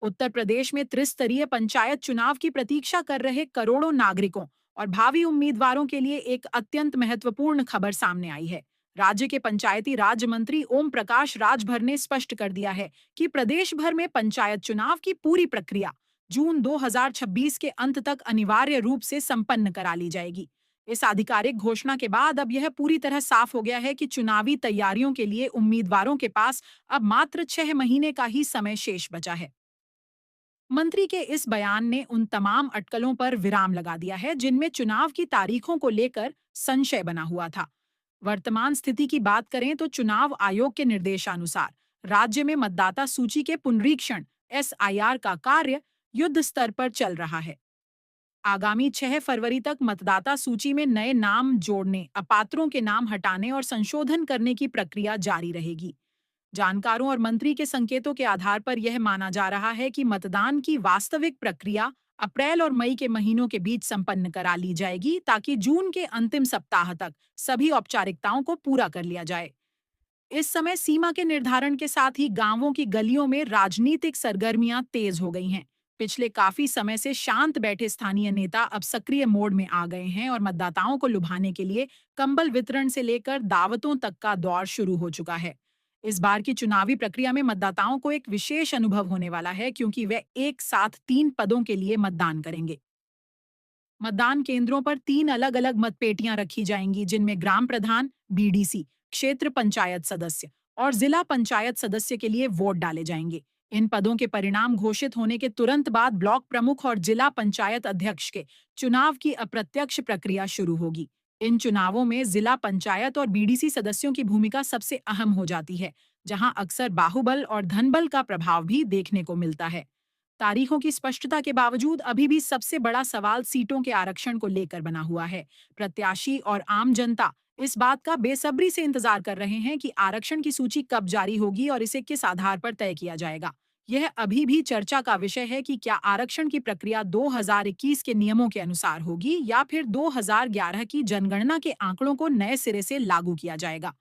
उत्तर प्रदेश में त्रिस्तरीय पंचायत चुनाव की प्रतीक्षा कर रहे करोड़ों नागरिकों और भावी उम्मीदवारों के लिए एक अत्यंत महत्वपूर्ण खबर सामने आई है। राज्य के पंचायती राज मंत्री ओम प्रकाश राजभर ने स्पष्ट कर दिया है कि प्रदेश भर में पंचायत चुनाव की पूरी प्रक्रिया जून 2026 के अंत तक अनिवार्य रूप से संपन्न करा ली जाएगी। इस आधिकारिक घोषणा के बाद अब यह पूरी तरह साफ हो गया है कि चुनावी तैयारियों के लिए उम्मीदवारों के पास अब मात्र 6 महीने का ही समय शेष बचा है। मंत्री के इस बयान ने उन तमाम अटकलों पर विराम लगा दिया है जिनमें चुनाव की तारीखों को लेकर संशय बना हुआ था। वर्तमान स्थिति की बात करें तो चुनाव आयोग के निर्देशानुसार राज्य में मतदाता सूची के पुनरीक्षण एसआईआर का कार्य युद्ध स्तर पर चल रहा है। आगामी 6 फरवरी तक मतदाता सूची में नए नाम जोड़ने, अपात्रों के नाम हटाने और संशोधन करने की प्रक्रिया जारी रहेगी। जानकारों और मंत्री के संकेतों के आधार पर यह माना जा रहा है कि मतदान की वास्तविक प्रक्रिया अप्रैल और मई के महीनों के बीच संपन्न करा ली जाएगी ताकि जून के अंतिम सप्ताह तक सभी औपचारिकताओं को पूरा कर लिया जाए। इस समय सीमा के निर्धारण के साथ ही गांवों की गलियों में राजनीतिक सरगर्मियां तेज हो गई हैं। पिछले काफी समय से शांत बैठे स्थानीय नेता अब सक्रिय मोड में आ गए हैं और मतदाताओं को लुभाने के लिए कंबल वितरण से लेकर दावतों तक का दौर शुरू हो चुका है। इस बार की चुनावी प्रक्रिया में मतदाताओं को एक विशेष अनुभव होने वाला है क्योंकि वे एक साथ 3 पदों के लिए मतदान करेंगे। मतदान केंद्रों पर 3 अलग-अलग मतपेटियां रखी जाएंगी जिनमें ग्राम प्रधान, बीडीसी, क्षेत्र पंचायत सदस्य और जिला पंचायत सदस्य के लिए वोट डाले जाएंगे। इन पदों के परिणाम घोषित होने के तुरंत बाद ब्लॉक प्रमुख और जिला पंचायत अध्यक्ष के चुनाव की अप्रत्यक्ष प्रक्रिया शुरू होगी। इन चुनावों में जिला पंचायत और बीडीसी सदस्यों की भूमिका सबसे अहम हो जाती है, जहां अक्सर बाहुबल और धनबल का प्रभाव भी देखने को मिलता है। तारीखों की स्पष्टता के बावजूद अभी भी सबसे बड़ा सवाल सीटों के आरक्षण को लेकर बना हुआ है। प्रत्याशी और आम जनता इस बात का बेसब्री से इंतजार कर रहे हैं कि आरक्षण की सूची कब जारी होगी और इसे किस आधार पर तय किया जाएगा। यह अभी भी चर्चा का विषय है कि क्या आरक्षण की प्रक्रिया 2021 के नियमों के अनुसार होगी या फिर 2011 की जनगणना के आंकड़ों को नए सिरे से लागू किया जाएगा।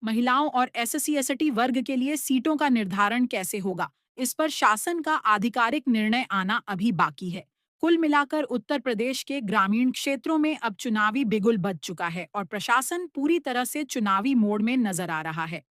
महिलाओं और एससी एसटी वर्ग के लिए सीटों का निर्धारण कैसे होगा, इस पर शासन का आधिकारिक निर्णय आना अभी बाकी है। कुल मिलाकर उत्तर प्रदेश के ग्रामीण क्षेत्रों में अब चुनावी बिगुल बज चुका है और प्रशासन पूरी तरह से चुनावी मोड में नजर आ रहा है।